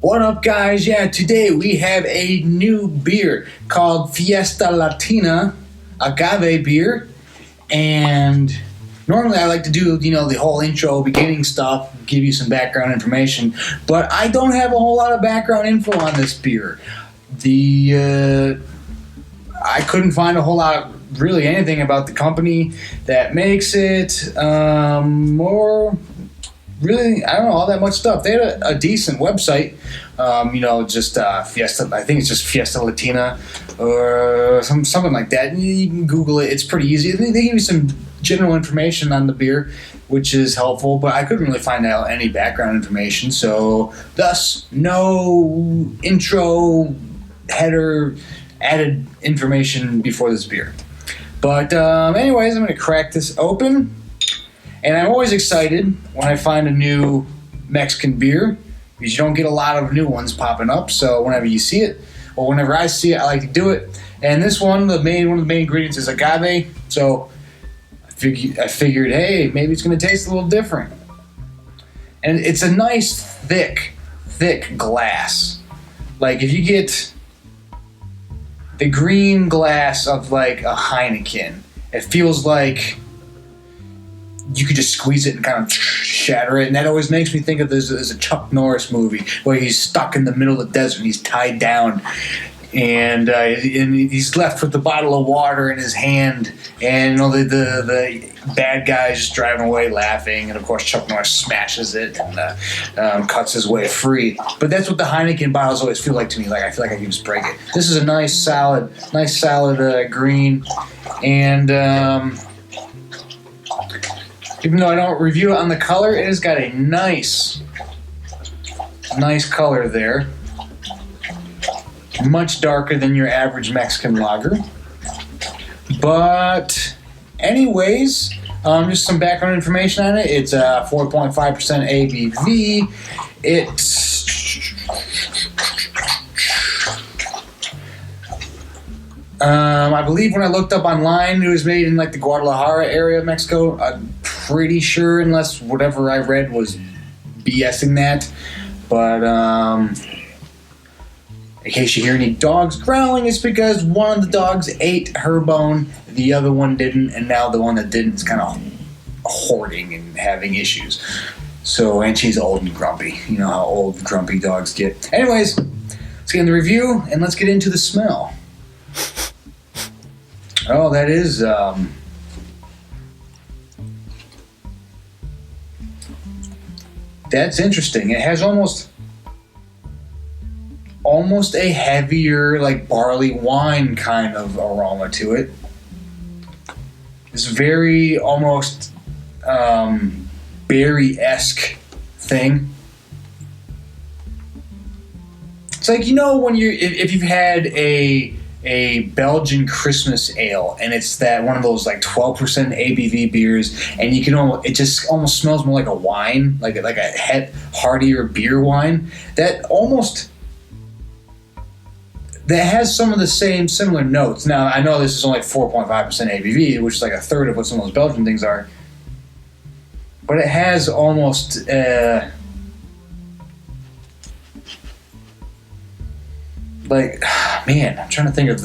What up, guys? Yeah, today we have a new beer called Fiesta Latina Agave Beer. And normally I like to do, the whole intro, beginning stuff, give you some background information. But I don't have a whole lot of background info on this beer. I couldn't find a whole lot, really anything about the company that makes it, or really, I don't know, all that much stuff. They had a decent website, just Fiesta, I think it's just Fiesta Latina or something like that. You can Google it. It's pretty easy. They give you some general information on the beer, which is helpful, but I couldn't really find out any background information, so thus no intro, header, added information before this beer. But anyways, I'm going to crack this open. And I'm always excited when I find a new Mexican beer because you don't get a lot of new ones popping up. So whenever you see it, or whenever I see it, I like to do it. And this one, one of the main ingredients is agave. So I figured, hey, maybe it's going to taste a little different. And it's a nice, thick glass. Like if you get the green glass of like a Heineken, it feels like you could just squeeze it and kind of shatter it. And that always makes me think of there's a Chuck Norris movie where he's stuck in the middle of the desert and he's tied down. And he's left with the bottle of water in his hand. And the bad guy's just driving away laughing. And, of course, Chuck Norris smashes it and cuts his way free. But that's what the Heineken bottles always feel like to me. Like I feel like I can just break it. This is a nice, solid green. And even though I don't review it on the color, it has got a nice color there. Much darker than your average Mexican lager. But anyways, just some background information on it. It's 4.5% ABV. I believe when I looked up online, it was made in like the Guadalajara area of Mexico. I'm pretty sure, unless whatever I read was BSing that. But in case you hear any dogs growling, it's because one of the dogs ate her bone, the other one didn't, and now the one that didn't is kind of hoarding and having issues. So, and she's old and grumpy. You know how old grumpy dogs get. Anyways, let's get in the review and let's get into the smell. Oh, that is that's interesting. It has almost a heavier, like barley wine kind of aroma to it. It's very almost berry-esque thing. It's like, when if you've had a Belgian Christmas ale, and it's that one of those like 12% ABV beers, and you can it just almost smells more like a wine, like a heartier beer wine. That has some of the similar notes. Now I know this is only 4.5% ABV, which is like a third of what some of those Belgian things are, but it has almost I'm trying to think of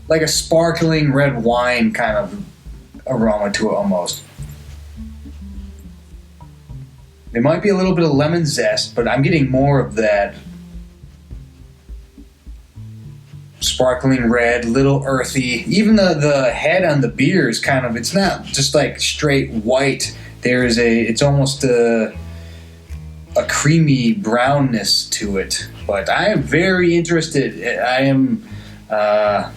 like a sparkling red wine kind of aroma to it almost. There might be a little bit of lemon zest, but I'm getting more of that sparkling red, little earthy. Even the head on the beer is kind of, it's not just like straight white. It's almost a creamy brownness to it. But I am very interested. I'm kind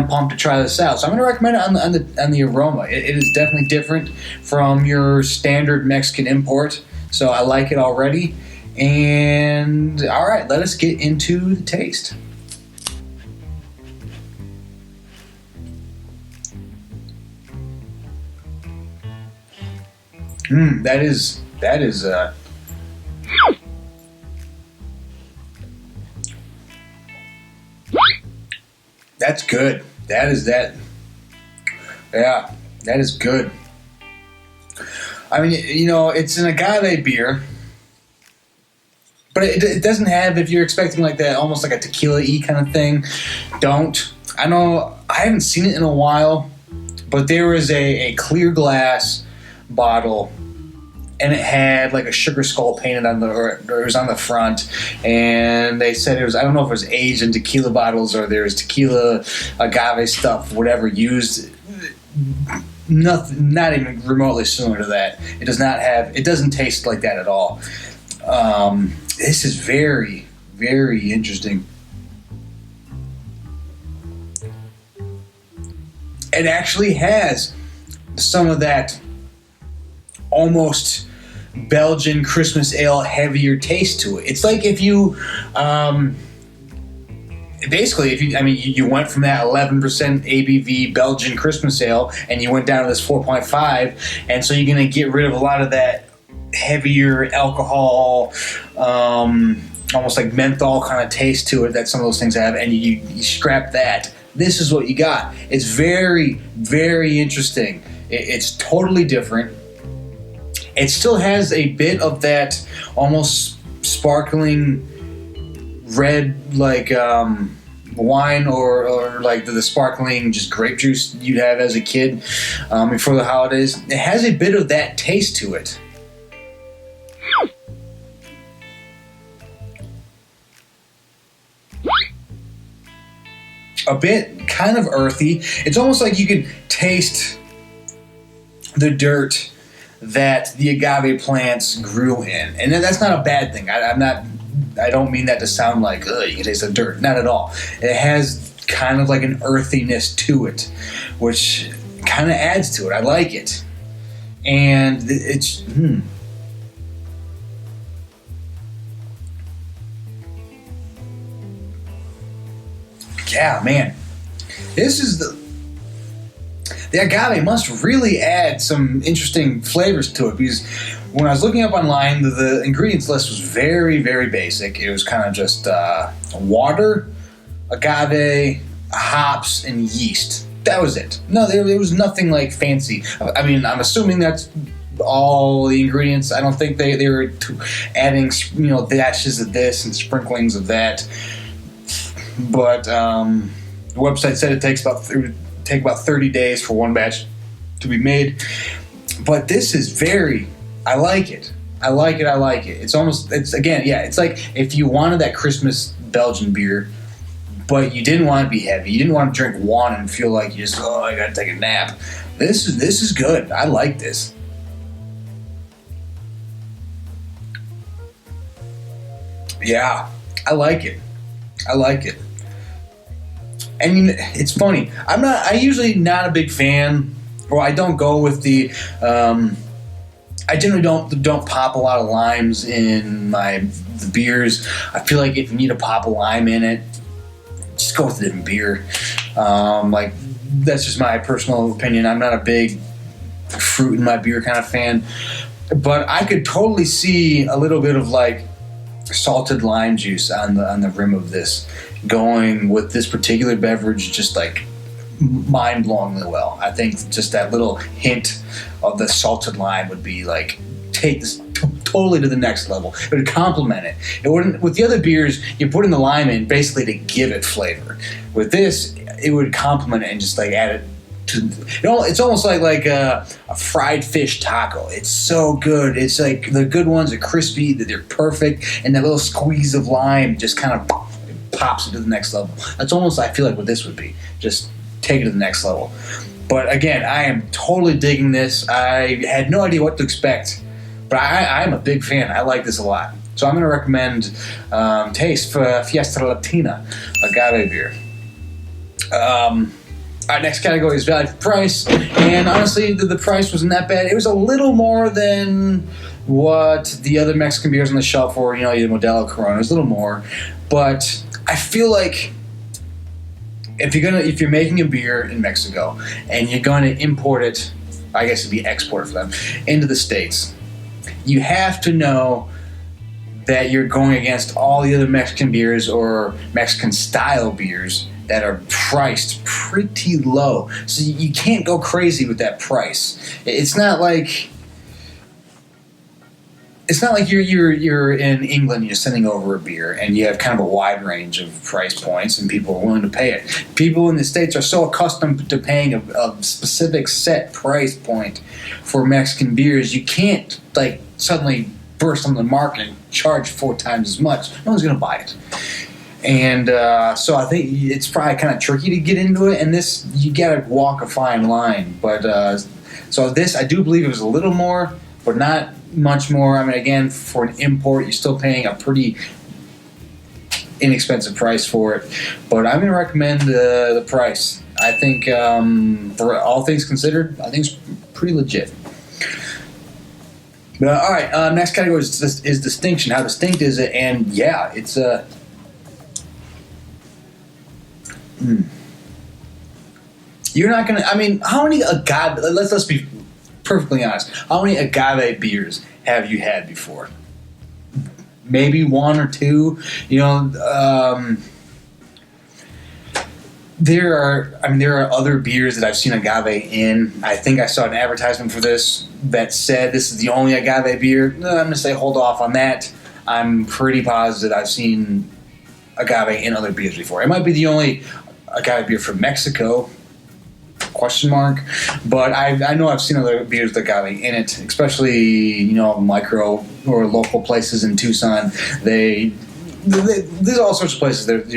of pumped to try this out. So I'm going to recommend it on the aroma. It is definitely different from your standard Mexican import. So I like it already. And all right, let us get into the taste. That is that's good. That is that. Yeah, that is good. I mean, it's an agave beer, But it doesn't have, if you're expecting like that, almost like a tequila-y kind of thing, don't. I know, I haven't seen it in a while, but there was a clear glass bottle, and it had like a sugar skull painted on or it was on the front, and they said it was, I don't know if it was aged in tequila bottles or there was tequila agave stuff, whatever, used. Nothing, not even remotely similar to that. It does not have, it doesn't taste like that at all. This is very, very interesting. It actually has some of that almost Belgian Christmas ale heavier taste to it. It's like if you, basically, if you, I mean, you went from that 11% ABV Belgian Christmas ale and you went down to this 4.5, and so you're going to get rid of a lot of that heavier alcohol, almost like menthol kind of taste to it that some of those things have, and you scrap that. This is what you got. It's very, very interesting. It's totally different. It still has a bit of that almost sparkling red, like wine or like the sparkling just grape juice you'd have as a kid before the holidays. It has a bit of that taste to it. A bit kind of earthy. It's almost like you can taste the dirt that the agave plants grew in, and that's not a bad thing. I don't mean that to sound like, ugh, you can taste the dirt. Not at all. It has kind of like an earthiness to it, which kind of adds to it. I like it. And it's, yeah, man. This is the agave must really add some interesting flavors to it, because when I was looking up online, the ingredients list was very, very basic. It was kind of just water, agave, hops, and yeast. That was it. No, there was nothing like fancy. I mean, I'm assuming that's all the ingredients. I don't think they were adding, dashes of this and sprinklings of that. But the website said it takes about 30 days for one batch to be made. But this is very, I like it. I like it. It's like if you wanted that Christmas Belgian beer, but you didn't want to be heavy. You didn't want to drink one and feel like you just, I gotta take a nap. This is good. I like this. Yeah, I like it. And it's funny. I usually not a big fan, or I don't go with the. I generally don't pop a lot of limes in the beers. I feel like if you need to pop a lime in it, just go with a different beer. Like that's just my personal opinion. I'm not a big fruit in my beer kind of fan, but I could totally see a little bit of like salted lime juice on the rim of this going with this particular beverage, just like mind-blowingly well. I think just that little hint of the salted lime would be like take this totally to the next level. It would complement it. It wouldn't. With the other beers, you're putting the lime in basically to give it flavor. With this, it would complement it and just like add it to. It's almost like a fried fish taco. It's so good. It's like the good ones are crispy, they're perfect, and that little squeeze of lime just kind of pops it to the next level. That's almost, I feel like, what this would be. Just take it to the next level. But again, I am totally digging this. I had no idea what to expect, but I'm a big fan. I like this a lot. So I'm going to recommend taste for Fiesta Latina Agave Beer. Our next category is value for price, and honestly, the price wasn't that bad. It was a little more than what the other Mexican beers on the shelf were, your Modelo Corona. It was a little more, but I feel like if you're making a beer in Mexico and you're going to import it, I guess it'd be export for them, into the States, you have to know that you're going against all the other Mexican beers or Mexican style beers that are priced pretty low. So you can't go crazy with that price. It's not like it's not like you're in England, you're sending over a beer, and you have kind of a wide range of price points, and people are willing to pay it. People in the States are so accustomed to paying a specific set price point for Mexican beers, you can't like suddenly burst on the market and charge 4 times as much. No one's going to buy it. And so I think it's probably kind of tricky to get into it, and this, you got to walk a fine line. But so this, I do believe it was a little more, but not much more. I mean, again, for an import, you're still paying a pretty inexpensive price for it. But I'm going to recommend the price. I think, for all things considered, I think it's pretty legit. All right, next category is distinction. How distinct is it? And yeah, it's you're not gonna. I mean, how many agave? Let's be perfectly honest. How many agave beers have you had before? Maybe 1 or 2. You know, there are other beers that I've seen agave in. I think I saw an advertisement for this that said this is the only agave beer. I'm gonna say hold off on that. I'm pretty positive I've seen agave in other beers before. It might be the only agave beer from Mexico. Question mark, but I know I've seen other beers with agave in it, especially micro or local places in Tucson. There's all sorts of places that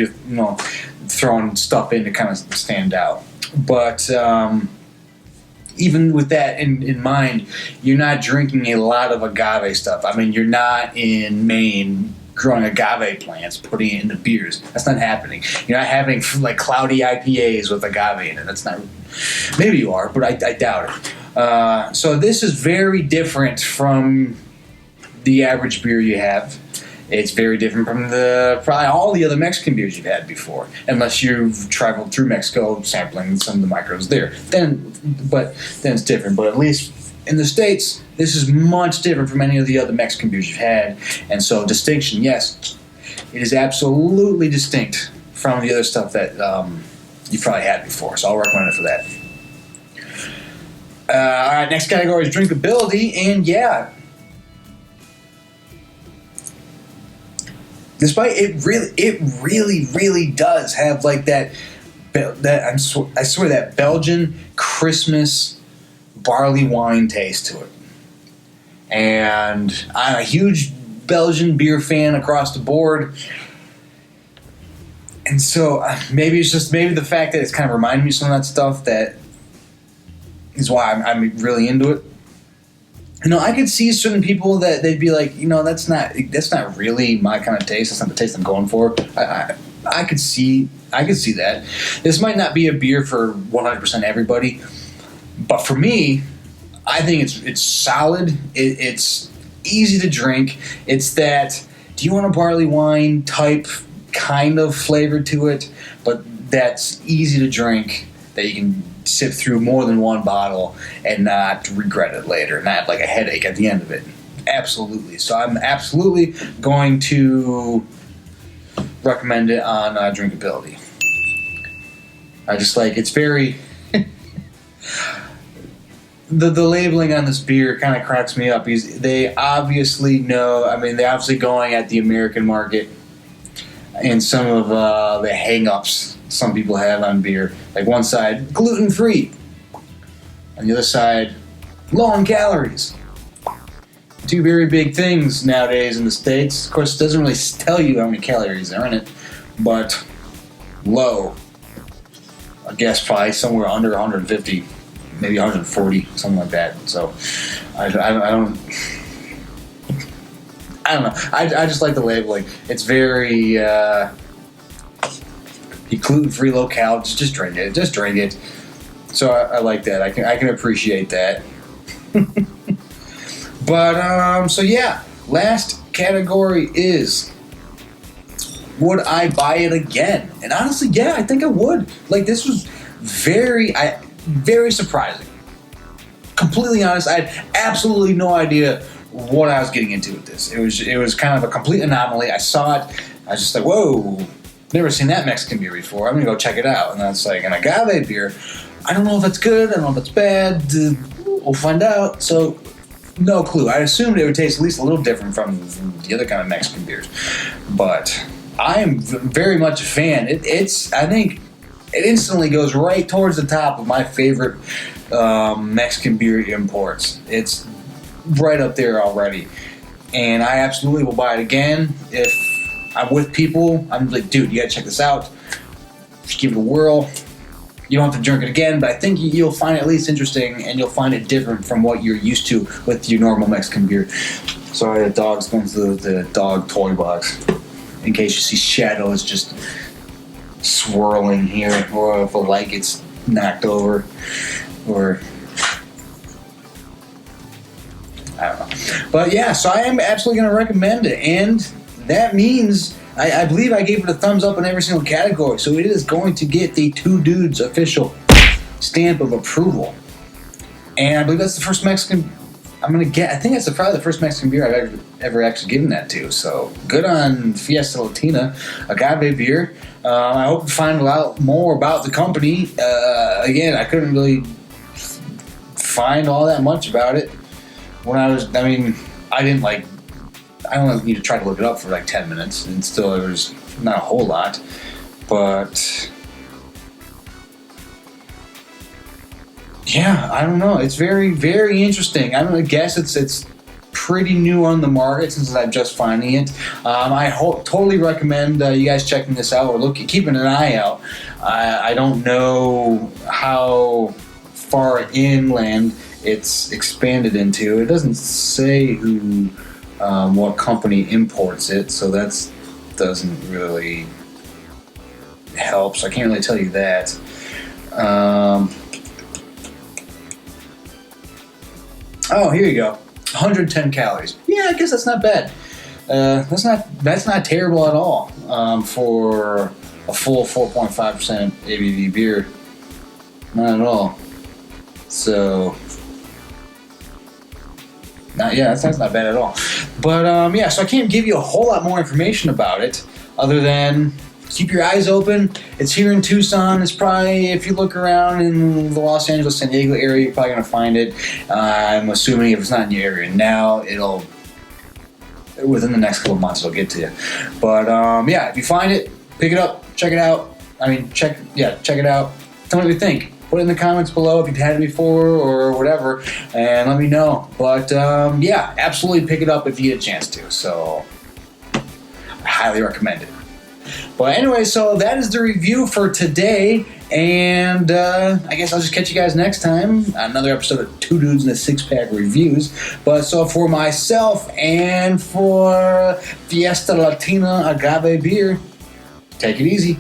throwing stuff in to kind of stand out. But even with that in mind, you're not drinking a lot of agave stuff. I mean, you're not in Maine growing agave plants, putting it into beers. That's not happening. You're not having like cloudy IPAs with agave in it. That's not. Maybe you are, but I doubt it. So this is very different from the average beer you have. It's very different from probably all the other Mexican beers you've had before, unless you've traveled through Mexico sampling some of the micros there. Then it's different. But at least in the States, this is much different from any of the other Mexican beers you've had. And so distinction, yes, it is absolutely distinct from the other stuff that you've probably had before. So I'll recommend it for that. All right, next category is drinkability. And yeah, despite it really does have like that I swear that Belgian Christmas barley wine taste to it. And I'm a huge Belgian beer fan across the board. And so maybe the fact that it's kind of reminding me of some of that stuff that is why I'm really into it. I could see certain people that they'd be like, that's not really my kind of taste. That's not the taste I'm going for. I could see that. This might not be a beer for 100% everybody, but for me, I think it's solid. It's easy to drink. It's that, do you want a barley wine type kind of flavor to it, but that's easy to drink, that you can sip through more than one bottle and not regret it later, not have like a headache at the end of it. Absolutely. So I'm absolutely going to recommend it on drinkability. I just like, it's very the labeling on this beer kind of cracks me up. They obviously they're obviously going at the American market and some of the hang-ups some people have on beer. Like one side, gluten-free. On the other side, low in calories. Two very big things nowadays in the States. Of course, it doesn't really tell you how many calories are in it, but low. I guess probably somewhere under 150, maybe 140, something like that. So I don't know. I just like the labeling. It's very gluten-free, low cal. Just drink it. Just drink it. So I like that. I can appreciate that. But so yeah, last category is, would I buy it again? And honestly, yeah, I think I would. Like, this was very surprising. Completely honest, I had absolutely no idea what I was getting into with this. It was kind of a complete anomaly. I saw it. I was just like, whoa, never seen that Mexican beer before. I'm going to go check it out. And that's like an agave beer. I don't know if it's good. I don't know if it's bad. We'll find out. So No clue. I assumed it would taste at least a little different from the other kind of Mexican beers, but I am very much a fan. I think it instantly goes right towards the top of my favorite Mexican beer imports. It's right up there already, and I absolutely will buy it again if I'm with people. I'm like, dude, you gotta check this out. Just give it a whirl. You don't have to drink it again, but I think you'll find it at least interesting, and you'll find it different from what you're used to with your normal Mexican beer. Sorry, the dog's going to the dog toy box. In case you see shadows just swirling here, or if a light gets knocked over, or I don't know. But yeah, so I am absolutely going to recommend it, and that means I believe I gave it a thumbs up in every single category, so it is going to get the Two Dudes official stamp of approval. And I believe that's the first Mexican I think that's probably the first Mexican beer I've ever actually given that to. So good on Fiesta Latina Agave Beer. I hope to find a lot more about the company. Again, I couldn't really find all that much about it when I only need to try to look it up for like 10 minutes, and still there was not a whole lot. But yeah, I don't know. It's very, very interesting. I'm gonna guess it's pretty new on the market since I'm just finding it. I totally recommend you guys checking this out or keeping an eye out. I don't know how far inland it's expanded into. It doesn't say what company imports it, so that doesn't really help. So I can't really tell you that. Oh, here you go. 110 calories. Yeah, I guess that's not bad. That's not terrible at all for a full 4.5% ABV beer. Not at all. So, that's not bad at all. But yeah, so I can't give you a whole lot more information about it other than keep your eyes open. It's here in Tucson. It's probably, if you look around in the Los Angeles, San Diego area, you're probably going to find it. I'm assuming if it's not in your area now, within the next couple of months, it'll get to you. But yeah, if you find it, pick it up, check it out. Check it out. Tell me what you think. Put it in the comments below if you've had it before or whatever, and let me know. But yeah, absolutely pick it up if you get a chance to. So I highly recommend it. But anyway, so that is the review for today, and I guess I'll just catch you guys next time. Another episode of Two Dudes and a Six-Pack Reviews. But so for myself and for Fiesta Latina Agave Beer, take it easy.